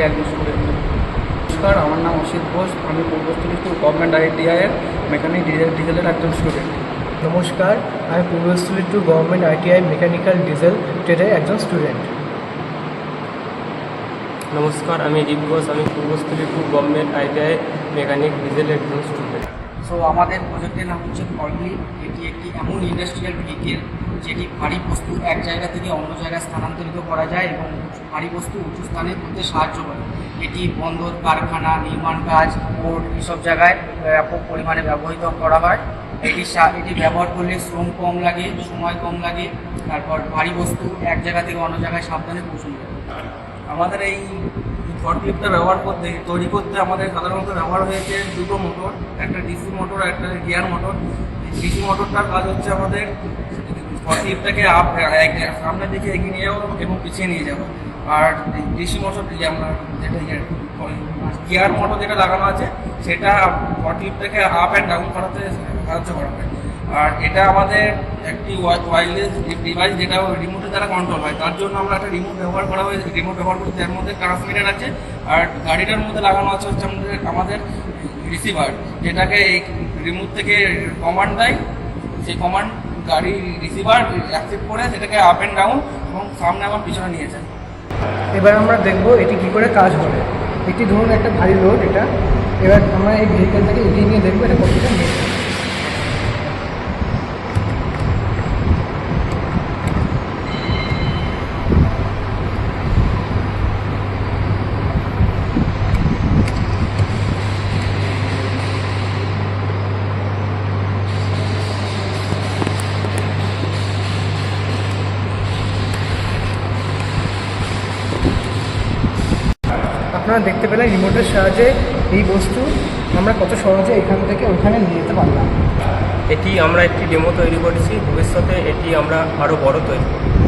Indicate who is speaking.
Speaker 1: আইটিআইয়ের একজন স্টুডেন্ট। নমস্কার, আমার নাম অসিত ঘোষ। আমি পূর্বস্থলী টু গভর্নমেন্ট আইটিআইয়ের মেকানিক ডিজেলের একজন স্টুডেন্ট।
Speaker 2: নমস্কার, আমি Purbasthali two government ITI mechanical diesel ট্রেডের একজন স্টুডেন্ট।
Speaker 3: নমস্কার, আমি দীপ ঘোষ। আমি Purbasthali two government ITI mechanic ডিজেলের একজন স্টুডেন্ট।
Speaker 1: সো আমাদের প্রজেক্টের নাম হচ্ছে ফরকলিফট। এটি একটি এমন ইন্ডাস্ট্রিয়াল ভেহিকেল যেটি ভারী বস্তু এক জায়গা থেকে অন্য জায়গায় স্থানান্তরিত করা যায় এবং ভারী বস্তু উঁচু স্থানে তুলতে সাহায্য করে। এটি বন্দর, কারখানা, নির্মাণ কাজ, পোর্ট এসব জায়গায় ব্যাপক পরিমাণে ব্যবহৃত করা হয়। এটি ব্যবহার করলে শ্রম কম লাগে, সময় কম লাগে, তারপর ভারী বস্তু এক জায়গা থেকে অন্য জায়গায় সাবধানে পৌঁছানো যায়। আমাদের এই ফরকলিফটটা তৈরি করতে আমাদের সাধারণত ব্যবহার হয়েছে দুটো মোটর, একটা ডিসি মোটর আর একটা গিয়ার মোটর। ডিসি মোটরটার কাজ হচ্ছে আমাদের ফরকলিফটটাকে সামনের দিকে এগিয়ে নিয়ে যাওয়া এবং পিছিয়ে নিয়ে যাওয়া। আর ডিসি মোটর আমরা যেটা গিয়ার মোটর যেটা লাগানো আছে সেটা ফরকলিফটটাকে আপ অ্যান্ড ডাউন করাতে সাহায্য করা হয়। আর এটা আমাদের একটি ওয়্যারলেস ডিভাইস যেটা রিমোটের দ্বারা কন্ট্রোল হয়। তার জন্য আমরা একটা রিমোট ব্যবহার করি, যার মধ্যে ট্রান্সমিটার আছে। আর গাড়িটার মধ্যে লাগানো আছে হচ্ছে আমাদের রিসিভার, যেটাকে এই রিমোট থেকে কমান্ড দেয়। সেই কমান্ড গাড়ি রিসিভার অ্যাকসেপ্ট করে সেটাকে আপ অ্যান্ড ডাউন এবং সামনে আবার পিছনে নিয়ে যায়।
Speaker 2: এবার আমরা দেখব এটি কী করে কাজ করে। এটি ধরুন একটা ভারী লোড, এটা এবার আমরা এই ভেহিকেলটাকে এগিয়ে নিয়ে দেখবো এটা কতটা নিয়ে। আপনারা দেখতে পেলেন রিমোটের সাহায্যে এই বস্তু আমরা কত সহজে এখান থেকে ওখানে নিয়ে যেতে পারলাম।
Speaker 3: এটি আমরা একটি ডেমো তৈরি করেছি, ভবিষ্যতে এটি আমরা আরও বড় তৈরি করব।